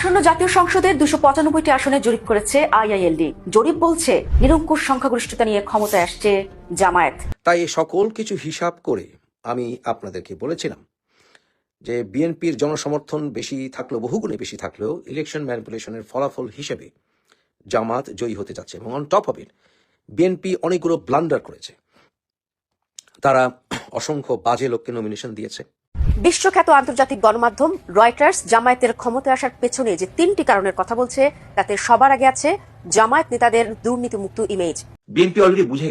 আসন্ন জাতীয় সংসদের 295টি আসনে জরিপ করেছে আইআইএলডি। জরিপ বলছে নিরঙ্কুশ সংখ্যাগরিষ্ঠতা নিয়ে ক্ষমতায় আসছে জামায়াত। তাই সকল কিছু হিসাব করে আমি আপনাদেরকে বলেছিলাম যে বিএনপির জনসমর্থন বেশি থাকলেও, বহুগুণে বেশি থাকলেও, ইলেকশন ম্যানিপুলেশনের ফলাফল হিসেবে জামাত জয়ী হতে যাচ্ছে। এবং on top of it BNP অনেকগুলো ব্লান্ডার করেছে। তারা অসংখ্য বাজে লোককে নমিনেশন দিয়েছে। বিশ্বখ্যাত আন্তর্জাতিক গণমাধ্যম রয়টার্স জামায়াতের ক্ষমতায় আসার পেছনে যে 3টি কারণের কথা বলছে, তাতে সবার আগে আছে জামায়াত নেতাদের দুর্নীতিমুক্ত ইমেজ। বিএনপি অলরেডি বুঝে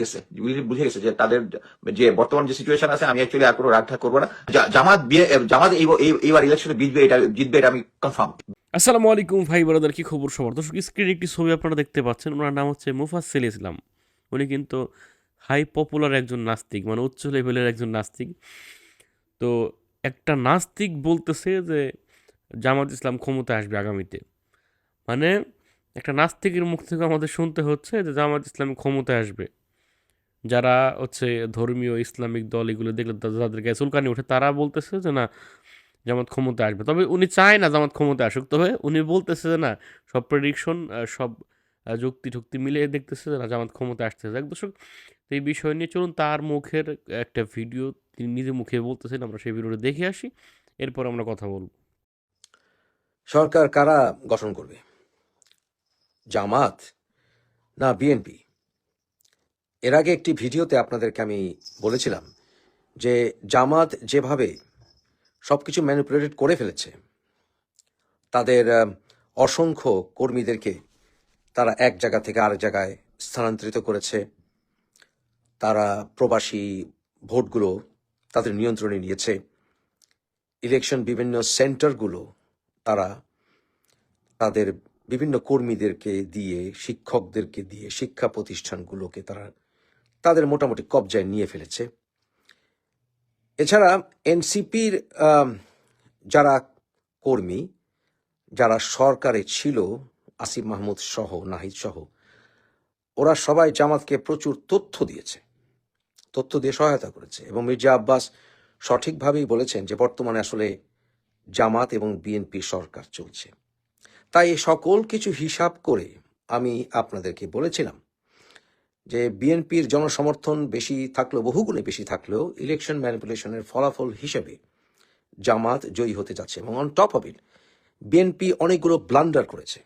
গেছে যে তাদের যে বর্তমান যে সিচুয়েশন আছে, আমি অ্যাকচুয়ালি আর কোনো রাগঢাক করবো না। জামাত এইবার ইলেকশনে জিতবে, এটা আমি কনফার্ম। আসসালামু আলাইকুম ভাই ব্রাদার, কি খবর সবার? দর্শক, স্ক্রিনে একটি ছবি আপনারা দেখতে পাচ্ছেন। ওনার নাম হচ্ছে মুফাসসিল ইসলাম। উনি কিন্তু হাই পপুলার একজন নাস্তিক, মানে উচ্চ লেভেলের একজন নাস্তিক। তো একটা নাস্তিক বলতেছে যে জামাত ইসলাম ক্ষমতায় আসবে আগামীতে। মানে একটা নাস্তিকের মুখ থেকে আমাদের শুনতে হচ্ছে যে জামাত ইসলাম ক্ষমতায় আসবে। যারা হচ্ছে ধর্মীয় ইসলামিক দল এগুলো দেখলে যাদের গায়ে চুলকানি ওঠে, তারা বলতেছে যে না, জামাত ক্ষমতা আসবে। তবে উনি চায় না জামাত ক্ষমতা আসুক, তবে উনি বলতেছে যে না, সব প্রেডিকশন, সব যুক্তি ঠুক্তি মিলিয়ে দেখতেছে যে না, জামাত ক্ষমতা আসতেছে। এক দর্শক, তো এই বিষয় নিয়ে চলুন তার মুখের একটা ভিডিও তিনি নিজে মুখে বলতেছেন, আমরা সেই ভিডিওটা দেখে আসি, এরপর আমরা কথা বলবো। সরকার কারা গঠন করবে, জামাত না বিএনপি? এর আগে একটি ভিডিওতে আপনাদেরকে আমি বলেছিলাম যে জামাত যেভাবে সবকিছু ম্যানিপুলেটেড করে ফেলেছে, তাদের অসংখ্য কর্মীদেরকে তারা এক জায়গা থেকে আরেক জায়গায় স্থানান্তরিত করেছে। তারা প্রবাসী ভোটগুলো তাদের নিয়ন্ত্রণে নিয়েছে। ইলেকশন বিভিন্ন সেন্টারগুলো তারা তাদের বিভিন্ন কর্মীদেরকে দিয়ে, শিক্ষকদেরকে দিয়ে, শিক্ষা প্রতিষ্ঠানগুলোকে তারা তাদের মোটামুটি কবজায় নিয়ে ফেলেছে। এছাড়া এনসিপির যারা কর্মী, যারা সরকারে ছিল, আসিফ মাহমুদ সহ, নাহিদ সহ, ওরা সবাই জামাতকে প্রচুর তথ্য দিয়ে সহায়তা করেছে। এবং মির্জা আব্বাস সঠিকভাবেই বলেছেন যে বর্তমানে আসলে জামাত এবং বিএনপি সরকার চলছে। তাই সকল কিছু হিসাব করে আমি আপনাদেরকে বলেছিলাম যে বিএনপির জনসমর্থন বেশি থাকলেও, বহুগুণে বেশি থাকলেও, ইলেকশন ম্যানিপুলেশনের ফলাফল হিসেবে জামাত জয়ী হতে যাচ্ছে। এবং on top of it BNP অনেকগুলো ব্লান্ডার করেছে।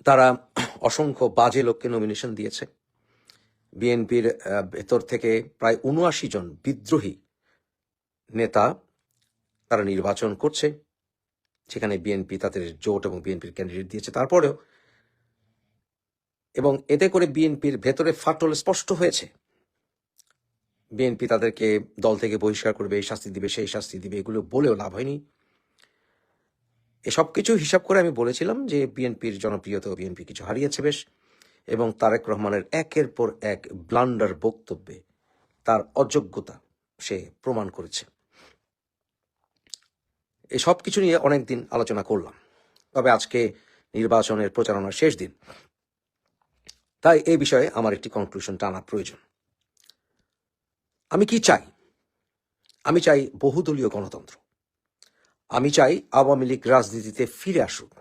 তারা অসংখ্য বাজে লোককে নমিনেশন দিয়েছে। বিএনপির ভেতর থেকে প্রায় ৭৯ জন বিদ্রোহী নেতা তারা নির্বাচন করছে, সেখানে বিএনপি তাদের জোট এবং বিএনপির ক্যান্ডিডেট দিয়েছে। তারপরেও, এবং এতে করে বিএনপির ভেতরে ফাটল স্পষ্ট হয়েছে। বিএনপি তাদেরকে দল থেকে বহিষ্কার করবে, এই শাস্তি দিবে, সেই শাস্তি দিবে, এগুলো বলেও লাভ হয়নি। এসব কিছু হিসাব করে আমি বলেছিলাম যে বিএনপির জনপ্রিয়তা, বিএনপি কিছু হারিয়েছে বেশ, এবং তারেক রহমানের একের পর এক ব্লান্ডার বক্তব্যে তার অযোগ্যতা সে প্রমাণ করেছে। এসব কিছু নিয়ে অনেকদিন আলোচনা করলাম, তবে আজকে নির্বাচনের প্রচারণার শেষ দিন, তাই এই বিষয়ে আমার একটি কনক্লুশন টানা প্রয়োজন। আমি কি চাই? আমি চাই বহুদলীয় গণতন্ত্র। আমি চাই আওয়ামী লীগ রাজনীতিতে ফিরে আসুক।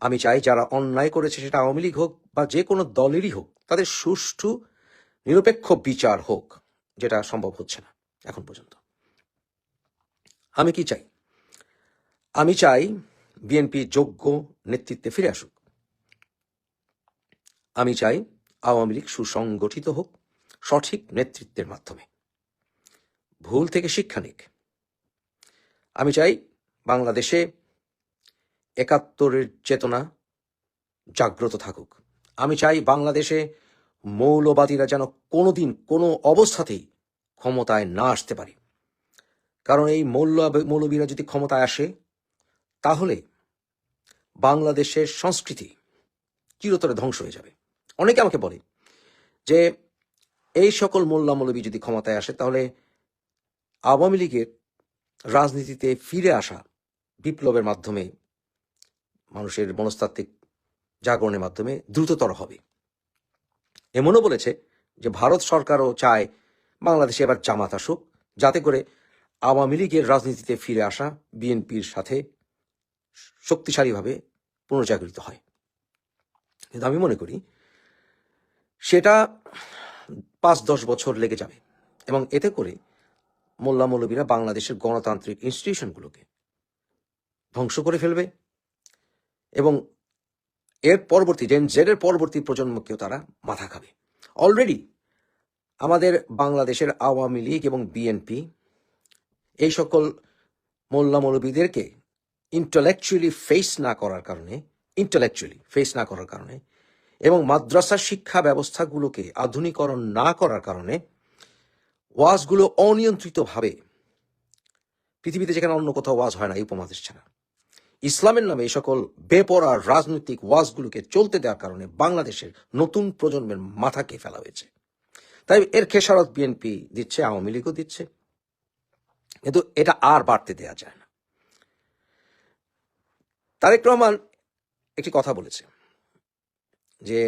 আমি চাই যারা অন্যায় করেছে, সেটা আওয়ামী লীগ হোক বা যে কোনো দলেরই হোক, তাদের সুষ্ঠু নিরপেক্ষ বিচার হোক, যেটা সম্ভব হচ্ছে না এখন পর্যন্ত। আমি কি চাই? আমি চাই বিএনপি যোগ্য নেতৃত্বে ফিরে আসুক। আমি চাই আওয়ামী লীগ সুসংগঠিত হোক সঠিক নেতৃত্বের মাধ্যমে, ভুল থেকে শিক্ষা নিক। আমি চাই বাংলাদেশে ৭১-এর চেতনা জাগ্রত থাকুক। আমি চাই বাংলাদেশে মৌলবাদীরা যেন কোনোদিন কোনো অবস্থাতেই ক্ষমতায় না আসতে পারে। কারণ এই মৌলবীরা যদি ক্ষমতায় আসে, তাহলে বাংলাদেশের সংস্কৃতি চিরতরে ধ্বংস হয়ে যাবে। অনেকে আমাকে বলে যে এই সকল মোল্লা মৌলবী যদি ক্ষমতায় আসে, তাহলে আওয়ামী লীগের রাজনীতিতে ফিরে আসা বিপ্লবের মাধ্যমে, মানুষের মনস্তাত্ত্বিক জাগরণের মাধ্যমে দ্রুততর হবে। এমনও বলেছে যে ভারত সরকারও চায় বাংলাদেশে এবার জামাত আসুক, যাতে করে আওয়ামী লীগের রাজনীতিতে ফিরে আসা বিএনপির সাথে শক্তিশালীভাবে পুনর্জাগরিত হয়। কিন্তু আমি মনে করি সেটা 5-10 বছর লেগে যাবে, এবং এতে করে মোল্লা মৌলবীরা বাংলাদেশের গণতান্ত্রিক ইনস্টিটিউশনগুলোকে ধ্বংস করে ফেলবে, এবং এর পরবর্তী জেন জেডের পরবর্তী প্রজন্মকেও তারা মাথা খাবে। অলরেডি আমাদের বাংলাদেশের আওয়ামী লীগ এবং বিএনপি এই সকল মোল্লা মৌলবীদেরকে ইন্টেলেকচুয়ালি ফেস না করার কারণে এবং মাদ্রাসা শিক্ষা ব্যবস্থাগুলোকে আধুনিকরণ না করার কারণে ওয়াজগুলো অনিয়ন্ত্রিতভাবে, পৃথিবীতে যেখানে অন্য কোথাও ওয়াজ হয় না এই উপমহাদেশ ছাড়া, ইসলামের নামে এই সকল বেপরার রাজনৈতিক ওয়াজগুলোকে চলতে দেওয়ার কারণে বাংলাদেশের নতুন প্রজন্মের মাথাকে ফেলা হয়েছে। তাই এর খেসারত বিএনপি দিচ্ছে, আওয়ামী লীগও দিচ্ছে, কিন্তু এটা আর বাড়তে দেয়া যায় না। তারেক রহমান একটি কথা বলেছে যে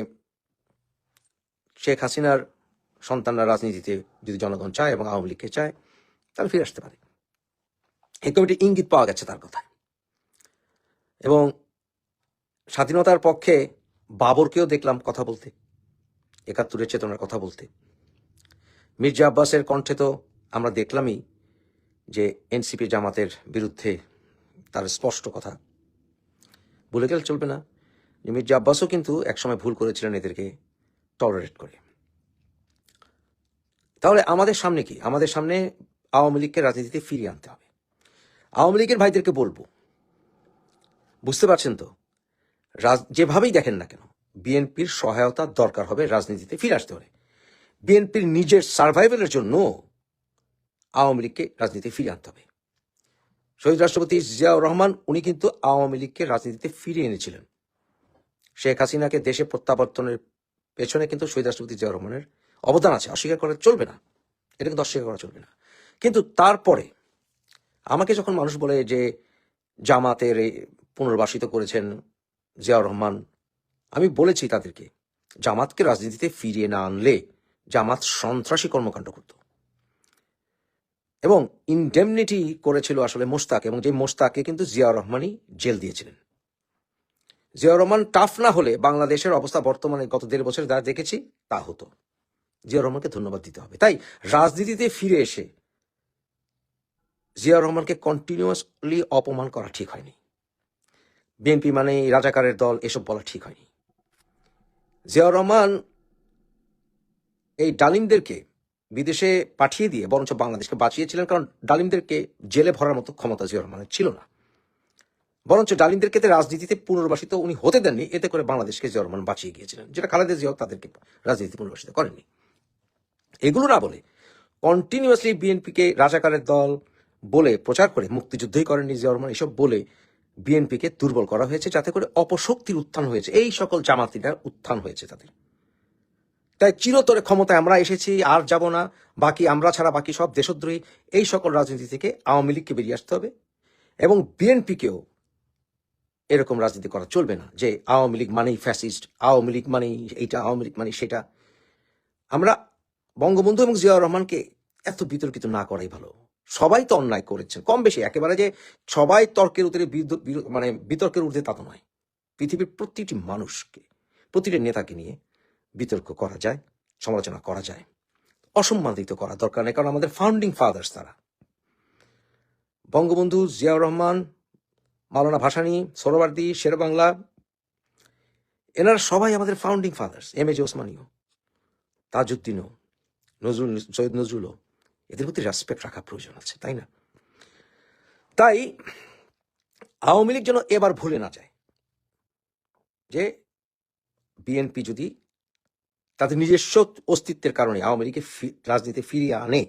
শেখ হাসিনার সন্তানরা রাজনীতিতে যদি জনগণ চায় এবং আওয়ামী লীগকে চায় তাহলে ফিরে আসতে পারে। এই কমিটি ইঙ্গিত পাওয়া গেছে তার কথায়। এবং স্বাধীনতার পক্ষে বাবরকেও দেখলাম কথা বলতে, 71-এর চেতনার কথা বলতে। মির্জা আব্বাসের কণ্ঠে তো আমরা দেখলামই যে এনসিপি জামাতের বিরুদ্ধে তার স্পষ্ট কথা। ভুলে গেলে চলবে না যে মির্জা আব্বাসও কিন্তু একসময় ভুল করেছিলেন এদেরকে টলারেট করে। তাহলে আমাদের সামনে কি? আমাদের সামনে আওয়ামী লীগকে রাজনীতিতে ফিরিয়ে আনতে হবে। আওয়ামী লীগের ভাইদেরকে বলবো, বুঝতে পারছেন তো, যেভাবেই দেখেন না কেন বিএনপির সহায়তা দরকার হবে রাজনীতিতে ফিরে আসতে হলে। বিএনপির নিজের সার্ভাইভালের জন্য আওয়ামী লীগকে রাজনীতিতে ফিরিয়ে আনতে হবে। শহীদ রাষ্ট্রপতি জিয়াউর রহমান উনি কিন্তু আওয়ামী লীগকে রাজনীতিতে ফিরিয়ে এনেছিলেন। শেখ হাসিনাকে দেশে প্রত্যাবর্তনের পেছনে কিন্তু শহীদ রাষ্ট্রপতি জিয়াউর রহমানের অবদান আছে, অস্বীকার করা চলবে না, এটা কিন্তু অস্বীকার করা চলবে না। কিন্তু তারপরে আমাকে যখন মানুষ বলে যে জামাতের পুনর্বাসিত করেছেন জিয়াউর রহমান, আমি বলেছি তাদেরকে জামাতকে রাজনীতিতে ফিরিয়ে না আনলে জামাত সন্ত্রাসী কর্মকাণ্ড করত, এবং ইনডেমনিটি করেছিল আসলে মোশতাক, এবং যে মোশতাককে কিন্তু জিয়াউর রহমানই জেল দিয়েছিলেন। জিয়াউর রহমান টাফ না হলে বাংলাদেশের অবস্থা বর্তমানে গত 1.5 বছর যা দেখেছি তা হতো। জিয়াউর রহমানকে ধন্যবাদ দিতে হবে। তাই রাজনীতিতে ফিরে এসে জিয়াউর রহমানকে কন্টিনিউয়াসলি অপমান করা ঠিক হয়নি। বিএনপি মানে রাজাকারের দল এসব বলা ঠিক হয়নি। জিয়াউর রহমান এই ডালিমদেরকে বিদেশে পাঠিয়ে দিয়ে বরঞ্চ বাংলাদেশকে বাঁচিয়েছিলেন, কারণ ডালিমদেরকে জেলে ভরার মতো ক্ষমতা জিয়াউর রহমানের ছিল না। বরঞ্চ ডালিমদেরকে রাজনীতিতে পুনর্বাসিত উনি হতে দেননি, এতে করে বাংলাদেশকে জিয়াউর রহমান বাঁচিয়ে গিয়েছিলেন, যেটা খালেদা জিয়াও তাদেরকে রাজনীতি পুনর্বাসিত করেননি। এগুলো না বলে কন্টিনিউয়াসলি বিএনপিকে রাজাকারের দল বলে প্রচার করে, মুক্তিযুদ্ধই করেননি জিয়াউর রহমান এসব বলে বিএনপিকে দুর্বল করা হয়েছে, যাতে করে অপশক্তির উত্থান হয়েছে, এই সকল জামাতিটার উত্থান হয়েছে তাদের। তাই চিরতরে ক্ষমতায় আমরা এসেছি, আর যাব না, বাকি আমরা ছাড়া বাকি সব দেশদ্রোহী, এই সকল রাজনীতি থেকে আওয়ামী লীগকে বেরিয়ে আসতে হবে। এবং বিএনপিকেও এরকম রাজনীতি করা চলবে না যে আওয়ামী লীগ মানেই ফ্যাসিস্ট, আওয়ামী লীগ মানেই এইটা, আওয়ামী লীগ মানেই সেটা। আমরা বঙ্গবন্ধু এবং জিয়াউর রহমানকে এত বিতর্কিত না করাই ভালো। সবাই তো অন্যায় করেছেন কম বেশি, একেবারে যে সবাই তর্কের উত্তরে মানে বিতর্কের ঊর্ধ্বে তা তো নয়। পৃথিবীর প্রতিটি মানুষকে, প্রতিটি নেতাকে নিয়ে বিতর্ক করা যায়, সমালোচনা করা যায়, অসম্মানিত করা দরকার নেই, কারণ আমাদের ফাউন্ডিং ফাদার্স তারা। বঙ্গবন্ধু, জিয়াউর রহমান, মাওলানা ভাসানী, সোহরাওয়ার্দী, শেরেবাংলা, এনারা সবাই আমাদের ফাউন্ডিং ফাদার্স। এম.এ. ওসমানীও, তাজউদ্দিনও, সৈয়দ নজরুলও, এদের প্রতি রেসপেক্ট রাখা প্রয়োজন আছে, তাই না? তাই আওয়ামী লীগ যেন এবার ভুলে না যায় যে বিএনপি যদি তাদের নিজস্ব অস্তিত্বের কারণে আওয়ামী লীগকে রাজনীতি ফিরিয়ে আনে,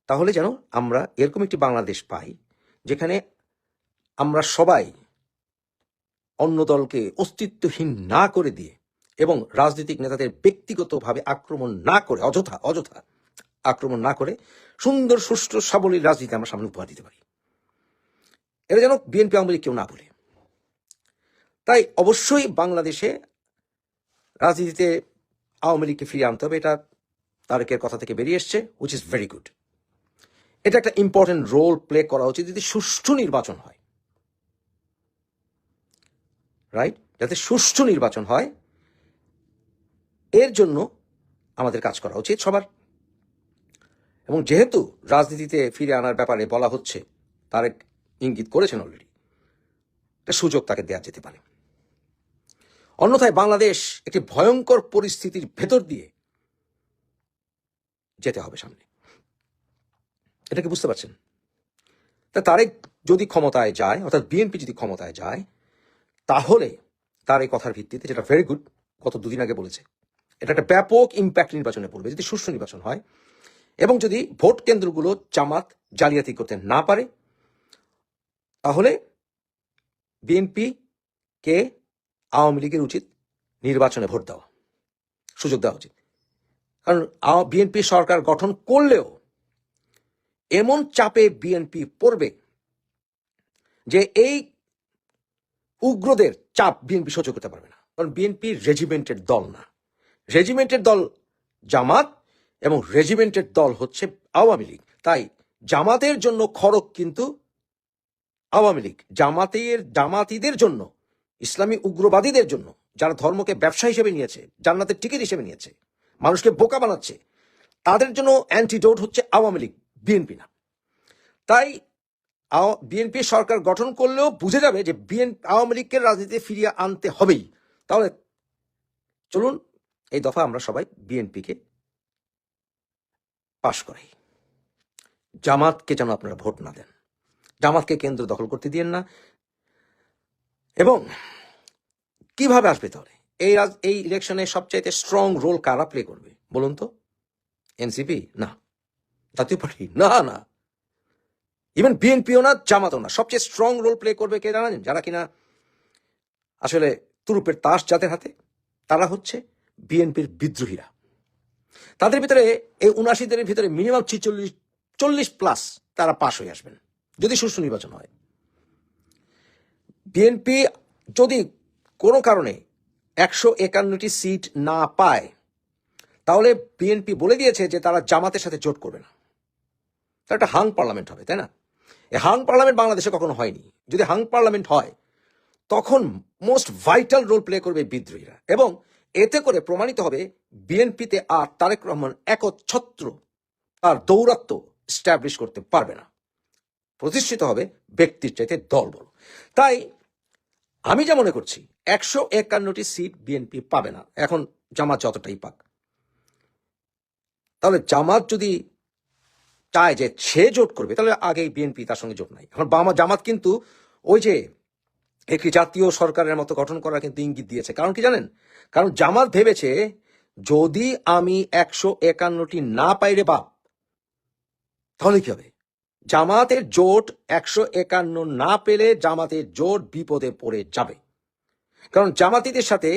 তাহলে যেন আমরা এরকম একটি বাংলাদেশ পাই যেখানে আমরা সবাই অন্য দলকে অস্তিত্বহীন না করে দিয়ে এবং রাজনৈতিক নেতাদের ব্যক্তিগতভাবে আক্রমণ না করে, অযথা আক্রমণ না করে সুন্দর সুষ্ঠু সাবলীল রাজনীতি আমরা সামনে উপহার দিতে পারি। এটা যেন বিএনপি আওয়ামী লীগ কেউ না বলে। তাই অবশ্যই বাংলাদেশে রাজনীতিতে আওয়ামী লীগকে ফিরিয়ে আনতে হবে, এটা তারেকের কথা থেকে বেরিয়ে এসছে, হুইচ ইজ ভেরি গুড। এটা একটা ইম্পর্টেন্ট রোল প্লে করা উচিত যদি সুষ্ঠু নির্বাচন হয়। রাইট, যাতে সুষ্ঠু নির্বাচন হয়, এর জন্য আমাদের কাজ করা উচিত সবার। এবং যেহেতু রাজনীতিতে ফিরে আনার ব্যাপারে বলা হচ্ছে, তারেক ইঙ্গিত করেছেন অলরেডি, একটা সুযোগ তাকে দেওয়া যেতে পারে। অন্যথায় বাংলাদেশ একটি ভয়ঙ্কর পরিস্থিতির ভেতর দিয়ে যেতে হবে সামনে। এটা কি বুঝতে পারছেন? তা তারেক যদি ক্ষমতায় যায়, অর্থাৎ বিএনপি যদি ক্ষমতায় যায়, তাহলে তার এই কথার ভিত্তিতে, যেটা ভেরি গুড, গত দুদিন আগে বলেছে, এটা একটা ব্যাপক ইম্প্যাক্ট নির্বাচনে পড়বে যদি সুষ্ঠু নির্বাচন হয়, এবং যদি ভোট কেন্দ্রগুলো জামাত জালিয়াতি করতে না পারে, তাহলে বিএনপি কে আওয়ামী লীগের উচিত নির্বাচনে ভোট দেওয়া, সুযোগ দেওয়া উচিত। কারণ বিএনপি সরকার গঠন করলেও এমন চাপে বিএনপি পড়বে যে এই উগ্রদের চাপ বিএনপি সহ্য করতে পারবে না। কারণ বিএনপি রেজিমেন্টের দল না, রেজিমেন্টের দল জামাত এবং রেজিমেন্টের দল হচ্ছে আওয়ামী লীগ। তাই জামাতের জন্য খড়গ কিন্তু আওয়ামী লীগ, জামাতিদের জন্য, ইসলামী উগ্রবাদীদের জন্য, যারা ধর্মকে ব্যবসা হিসেবে নিয়েছে, জান্নাতের টিকিট হিসেবে নিয়েছে, মানুষকে বোকা বানাচ্ছে, তাদের জন্য অ্যান্টিডোট হচ্ছে আওয়ামী লীগ, বিএনপি না। তাই বিএনপি সরকার গঠন করলেও বুঝে যাবে যে আওয়ামী লীগকে রাজনীতিতে ফিরিয়ে আনতে হবেই। তাহলে চলুন এই দফা আমরা সবাই বিএনপিকে পাশ করাই, জামাতকে যেন আপনারা ভোট না দেন, জামাতকে কেন্দ্র দখল করতে দিয়েন না। এবং কিভাবে আসবে তাহলে এই ইলেকশনে সবচাইতে স্ট্রং রোল কারা প্লে করবে বলুন তো? এনসিপি না, জাতীয় পার্টি না, ইভেন বিএনপিও না, জামাতও না। সবচেয়ে স্ট্রং রোল প্লে করবে কে জানেন? যারা কিনা আসলে তুরুপের তাস যাদের হাতে, তারা হচ্ছে বিএনপির বিদ্রোহীরা। তাদের ভিতরে এই ৭৯ দিনের ভিতরে মিনিমাম 40+ তারা পাশ হয়ে আসবেন যদি সুষ্ঠু নির্বাচন হয়। বিএনপি যদি কোনো কারণে 151টি সিট না পায়, তাহলে বিএনপি বলে দিয়েছে যে তারা জামাতের সাথে জোট করবে না। তার একটা হাং পার্লামেন্ট হবে, তাই না? এই হাং পার্লামেন্ট বাংলাদেশে কখনো হয়নি। যদি হাং পার্লামেন্ট হয়, তখন মোস্ট ভাইটাল রোল প্লে করবে বিদ্রোহীরা, এবং এতে করে প্রমাণিত হবে বিএনপিতে আর তারেক রহমান একচ্ছত্র তার দৌরাত্ম্য স্ট্যাবলিশ করতে পারবে না, প্রতিষ্ঠিত হবে ব্যক্তির চাইতে দল বড়। তাই আমি যা মনে করছি, 151টি সিট বিএনপি পাবে না, এখন জামাত যতটাই পাক। তাহলে জামাত যদি চায় যে সে জোট করবে, তাহলে আগেই বিএনপি তার সঙ্গে জোট নাই। এখন জামাত কিন্তু ওই যে একটি জাতীয় সরকারের মতো গঠন করার কিন্তু ইঙ্গিত দিয়েছে। কারণ কি জানেন? কারণ জামাত ভেবেছে, যদি আমি 151টি না পাই রে বাপ, তাহলে কি হবে? জামাতের জোট 151 না পেলে জামাতের জোট বিপদে পড়ে যাবে। কারণ জামাতিদের সাথে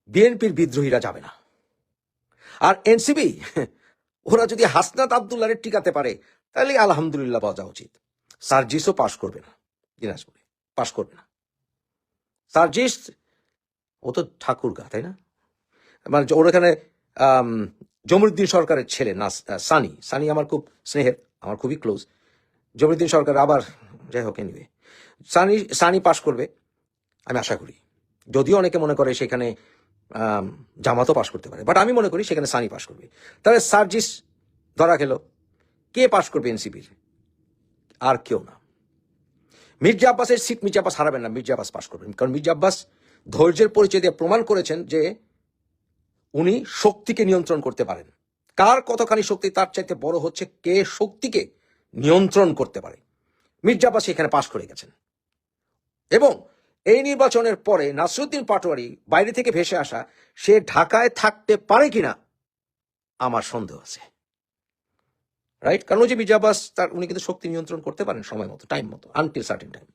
বিএনপির বিদ্রোহীরা যাবে না। আর এনসিপি, ওরা যদি হাসনাত আব্দুল্লাহরে টিকাতে পারে, তাহলে আলহামদুলিল্লাহ বাজা উচিত। সার্জিসও পাশ করবে না, দিনাজপুরে পাশ করবে না। সার্জিস ও তো ঠাকুরগা, তাই না? মানে ওর এখানে জমিরুদ্দিন সরকারের ছেলে না, সানি আমার খুব স্নেহের, আমার খুবই ক্লোজ। জমিরুদ্দিন সরকার আবার, যাই হোক, এনিওয়ে, সানি পাশ করবে আমি আশা করি। যদিও অনেকে মনে করে সেখানে জামাতও পাশ করতে পারে, বাট আমি মনে করি সেখানে সানি পাশ করবে। তাহলে সার্জিস ধরা গেল। কে পাশ করবে এনসিপির? আর কেউ না। মির্জা আব্বাসের সিট মির্জা আব্বাস হারাবেন না, মির্জা আব্বাস পাশ করবেন। কারণ মির্জা আব্বাস ধৈর্যের পরিচয় দিয়ে প্রমাণ করেছেন যে উনি শক্তিকে নিয়ন্ত্রণ করতে পারেন। কার কতখানি শক্তি তার চাইতে বড় হচ্ছে কে শক্তিকে নিয়ন্ত্রণ করতে পারে। মির্জা আব্বাস এখানে পাশ করে গেছেন। এবং এই নির্বাচনের পরে নাসিরউদ্দিন পাটোয়ারি বাইরে থেকে ভেসে আসা, সে ঢাকায় থাকতে পারে কিনা আমার সন্দেহ আছে, রাইট? কারণ ওই যে মির্জা আব্বাস, উনি কিন্তু শক্তি নিয়ন্ত্রণ করতে পারেন সময় মতো, টাইম মতো, আনটিল সার্টেন টাইম।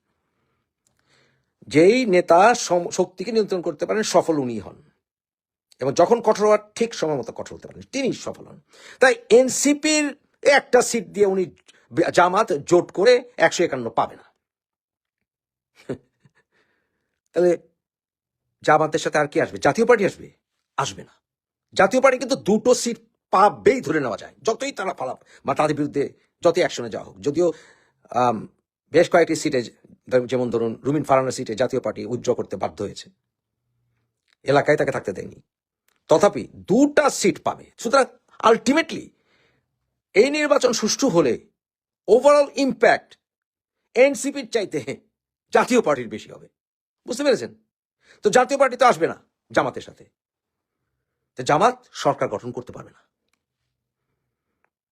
যেই নেতা শক্তিকে নিয়ন্ত্রণ করতে পারেন, সফল উনি হন, এবং যখন কঠোর হওয়ার ঠিক সময় মতো কঠোর হতে পারেন, তিনি সফল হন। তাই এনসিপির একটা সিট দিয়ে উনি জামাত জোট করে 151 পাবে না। তাহলে জামাতের সাথে আর কি আসবে? জাতীয় পার্টি আসবে? আসবে না। জাতীয় পার্টি কিন্তু 2টো সিট পাবেই ধরে নেওয়া যায়, যতই তারা ফালাপ বা তাদের বিরুদ্ধে যতই অ্যাকশনে যাওয়া হোক। যদিও বেশ কয়েকটি সিটে যেমন ধরুন রুমিন ফারহানার সিটে জাতীয় পার্টি উইথড্র করতে বাধ্য হয়েছে, এলাকায় তাকে থাকতে দেয়নি, তথাপি 2টা সিট পাবে। সুতরাং আলটিমেটলি এই নির্বাচন সুষ্ঠু হলে ওভারঅল ইম্প্যাক্ট এনসিপির চাইতে জাতীয় পার্টির বেশি হবে। বুঝতে পেরেছেন? তো জাতীয় পার্টি তো আসবে না জামাতের সাথে, তো জামাত সরকার গঠন করতে পারবে না,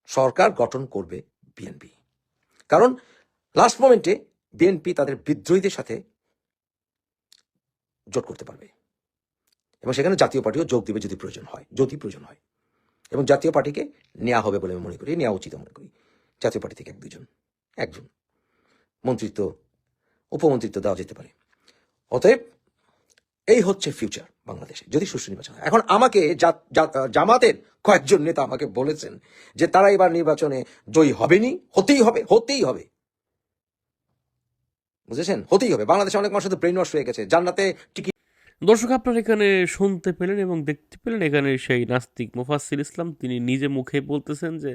সরকার গঠন করবে বিএনপি। কারণ লাস্ট মোমেন্টে বিএনপি তাদের বিদ্রোহীদের সাথে জোট করতে পারবে এবং সেখানে জাতীয় পার্টিও যোগ দিবে যদি প্রয়োজন হয়, এবং জাতীয় পার্টিকে নেওয়া হবে বলে আমি মনে করি, নেওয়া উচিত মনে করি। জাতীয় পার্টি থেকে একজন মন্ত্রিত্ব, উপমন্ত্রিত্ব দেওয়া যেতে পারে। অতএব এই হচ্ছে ফিউচার বাংলাদেশে যদি সুষ্ঠু নির্বাচন হয়। এখন আমাকে জামাতের কয়েকজন নেতা আমাকে বলেছেন যে তারা এবার নির্বাচনে জয়ী হবেনি, হতেই হবে। বুঝেছেন? হতেই হবে। বাংলাদেশে অনেক মানুষ ব্রেন ওয়াশ হয়ে গেছে, জান্নাতে টিকিট। দর্শক, আপনারা এখানে শুনতে পেলেন এবং দেখতে পেলেন এখানে সেই নাস্তিক মুফাসসিল ইসলাম তিনি নিজে মুখে বলতেছেন যে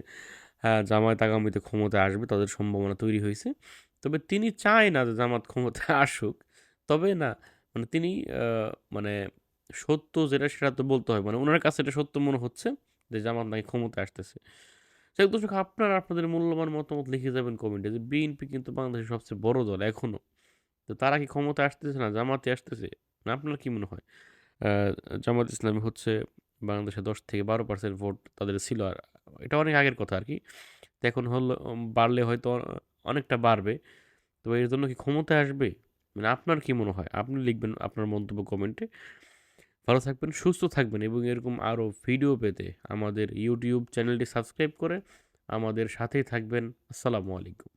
হ্যাঁ, জামায়াত আগামীতে ক্ষমতায় আসবে, তাদের সম্ভাবনা তৈরি হয়েছে। তবে তিনি চায় না যে জামাত ক্ষমতায় আসুক। তবে না, মানে তিনি মানে সত্য যেটা সেটা তো বলতে হয়, মানে ওনার কাছে এটা সত্য মনে হচ্ছে যে জামাত নাকি ক্ষমতায় আসতেছে। যাই হোক দর্শক, আপনারা আপনাদের মূল্যবান মতামত লিখে যাবেন কমেন্টে যে বিএনপি কিন্তু বাংলাদেশের সবচেয়ে বড় দল এখনো, তো তারা কি ক্ষমতায় আসতেছে না জামাতে আসতেছে, না আপনার কি মনে হয়? জামাত ইসলামী হচ্ছে বাংলাদেশে 10 থেকে 12% ভোট তাদের ছিল, আর এটা অনেক আগের কথা আর কি। তো এখন হলো বাড়লে হয়তো অনেকটা বাড়বে। তো এর জন্য কি ক্ষমতায় আসবে, মানে আপনার কি মনে হয়? আপনি লিখবেন আপনার মন্তব্য কমেন্টে। ভালো থাকবেন, সুস্থ থাকবেন এবং এরকম আরও ভিডিও পেতে আমাদের ইউটিউব চ্যানেলটি সাবস্ক্রাইব করে আমাদের সাথেই থাকবেন। আসসালামু আলাইকুম।